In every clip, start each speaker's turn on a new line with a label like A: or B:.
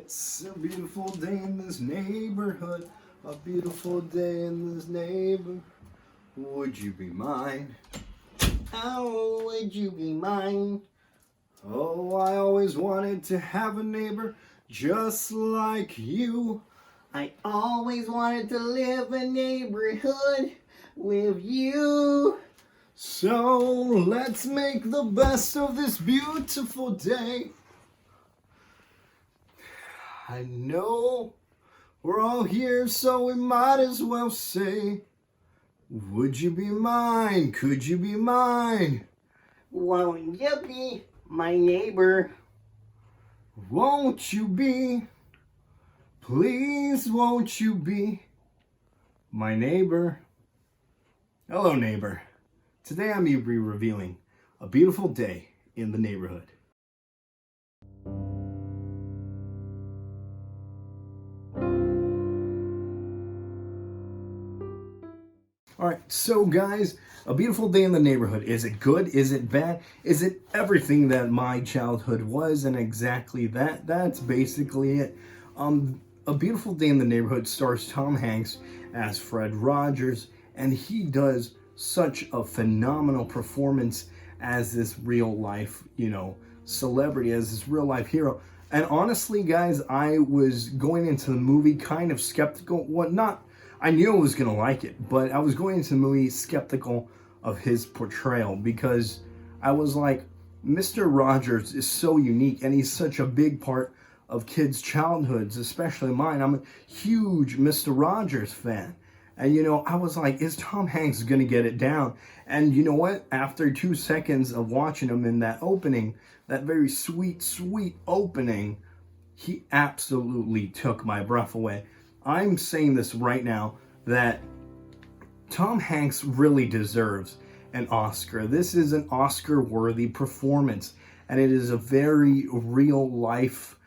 A: It's a beautiful day in this neighborhood. A beautiful day in this neighborhood. Would you be mine? Oh, would you be mine? Oh, I always wanted to have a neighbor just like you. I always wanted to live in a neighborhood with you. So let's make the best of this beautiful day. I know we're all here, so we might as well say, would you be mine? Could you be mine?
B: Won't you be my neighbor?
A: Won't you be? Please, won't you be my neighbor? Hello, neighbor. Today I'm going to be revealing a beautiful day in the neighborhood. Alright, so guys, a beautiful day in the neighborhood. Is it good? Is it bad? Is it everything that my childhood was and exactly that? That's basically it. A Beautiful Day in the Neighborhood stars Tom Hanks as Fred Rogers, and he does such a phenomenal performance as this real life, celebrity, as this real life hero. And honestly, guys, I was going into the movie kind of skeptical. I knew I was going to like it, but I was going into the movie skeptical of his portrayal because I was like, Mr. Rogers is so unique and he's such a big part of kids' childhoods, especially mine. I'm a huge Mr. Rogers fan. And, I was like, is Tom Hanks going to get it down? And you know what? After 2 seconds of watching him in that opening, that very sweet, sweet opening, he absolutely took my breath away. I'm saying this right now that Tom Hanks really deserves an Oscar. This is an Oscar-worthy performance, and it is a very real life,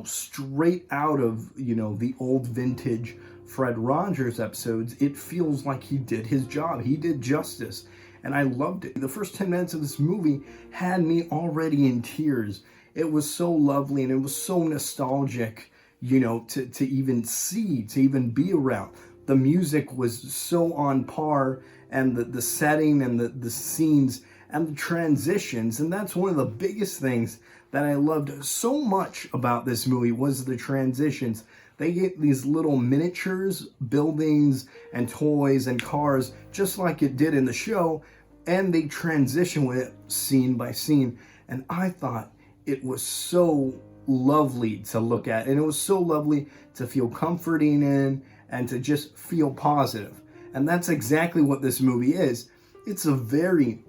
A: straight out of, the old vintage Fred Rogers episodes. It feels like he did his job. He did justice, and I loved it. The first 10 minutes of this movie had me already in tears. It was so lovely, and it was so nostalgic, to even see, to even be around. The music was so on par, and the setting and the scenes and the transitions. And that's one of the biggest things that I loved so much about this movie was the transitions. They get these little miniatures, buildings and toys and cars, just like it did in the show, and they transition with it scene by scene. And I thought it was so lovely to look at, and it was so lovely to feel comforting in and to just feel positive. And that's exactly what this movie is. It's a very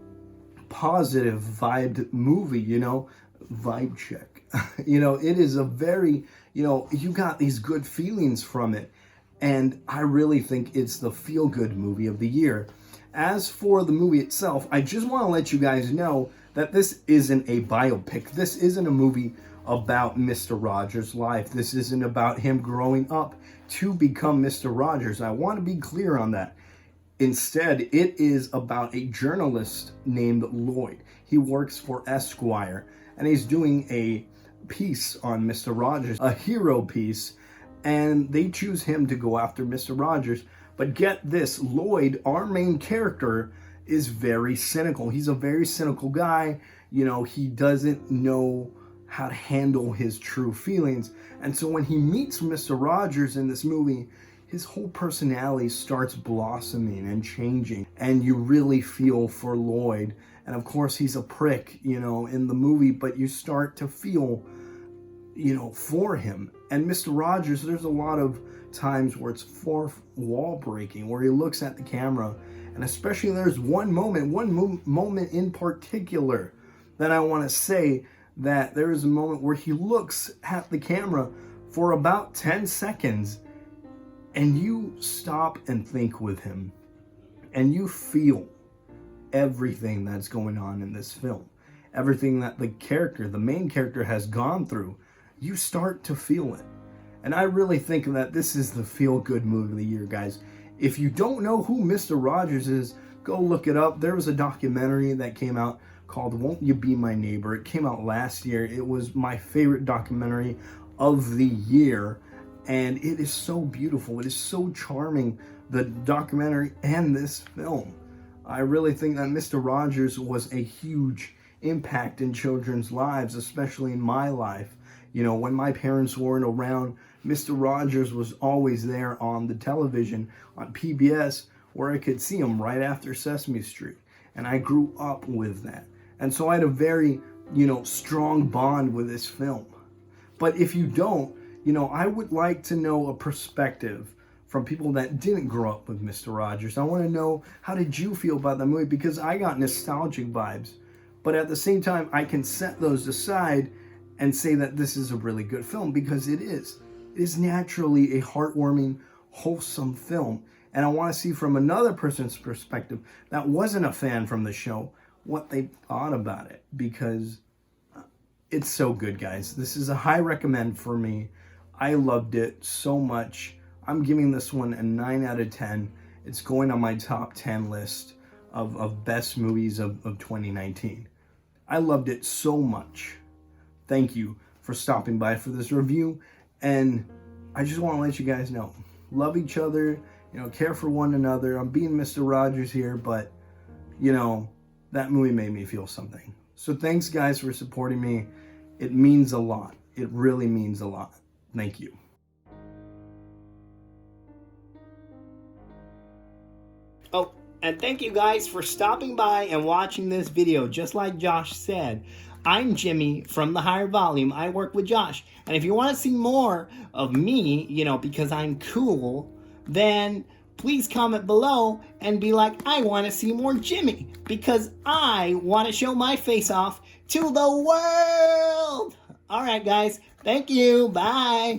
A: positive vibed movie, vibe check. It is a very, you got these good feelings from it, and I really think it's the feel-good movie of the year. As for the movie itself, I just want to let you guys know that this isn't a biopic. This isn't a movie about Mr. Rogers' life. This isn't about him growing up to become Mr. Rogers. I want to be clear on that. Instead, it is about a journalist named Lloyd. He works for Esquire, and he's doing a piece on Mr. Rogers, a hero piece, and they choose him to go after Mr. Rogers. But get this, Lloyd, our main character, is very cynical. He's a very cynical guy. He doesn't know how to handle his true feelings. And so when he meets Mr. Rogers in this movie, his whole personality starts blossoming and changing, and you really feel for Lloyd. And of course, he's a prick, in the movie, but you start to feel, for him. And Mr. Rogers, there's a lot of times where it's fourth wall breaking, where he looks at the camera, and especially there's one moment in particular that I want to say that there is a moment where he looks at the camera for about 10 seconds, and you stop and think with him, and you feel everything that's going on in this film, everything that the main character has gone through. You start to feel it. And I really think that this is the feel-good movie of the year, guys. If you don't know who Mr. Rogers is, go look it up. There was a documentary that came out called Won't You Be My Neighbor. It came out last year. It was my favorite documentary of the year, and it is so beautiful. It is so charming, the documentary and this film. I really think that Mr. Rogers was a huge impact in children's lives, especially in my life. You know, when my parents weren't around, Mr. Rogers was always there on the television on PBS, where I could see him right after Sesame Street. And I grew up with that. And so I had a very, strong bond with this film. But if you don't, I would like to know a perspective from people that didn't grow up with Mr. Rogers. I want to know, how did you feel about that movie? Because I got nostalgic vibes. But at the same time, I can set those aside and say that this is a really good film, because it is. It is naturally a heartwarming, wholesome film. And I want to see from another person's perspective that wasn't a fan from the show what they thought about it, because it's so good, guys. This is a high recommend for me. I loved it so much. I'm giving this one a 9 out of 10. It's going on my top 10 list of best movies of 2019. I loved it so much. Thank you for stopping by for this review. And I just want to let you guys know, love each other, care for one another. I'm being Mr. Rogers here, but, that movie made me feel something. So thanks, guys, for supporting me. It means a lot. It really means a lot. Thank you.
B: Oh, and thank you guys for stopping by and watching this video. Just like Josh said, I'm Jimmy from The Higher Volume. I work with Josh. And if you want to see more of me, because I'm cool, then please comment below and be like, I want to see more Jimmy, because I want to show my face off to the world. All right, guys. Thank you. Bye.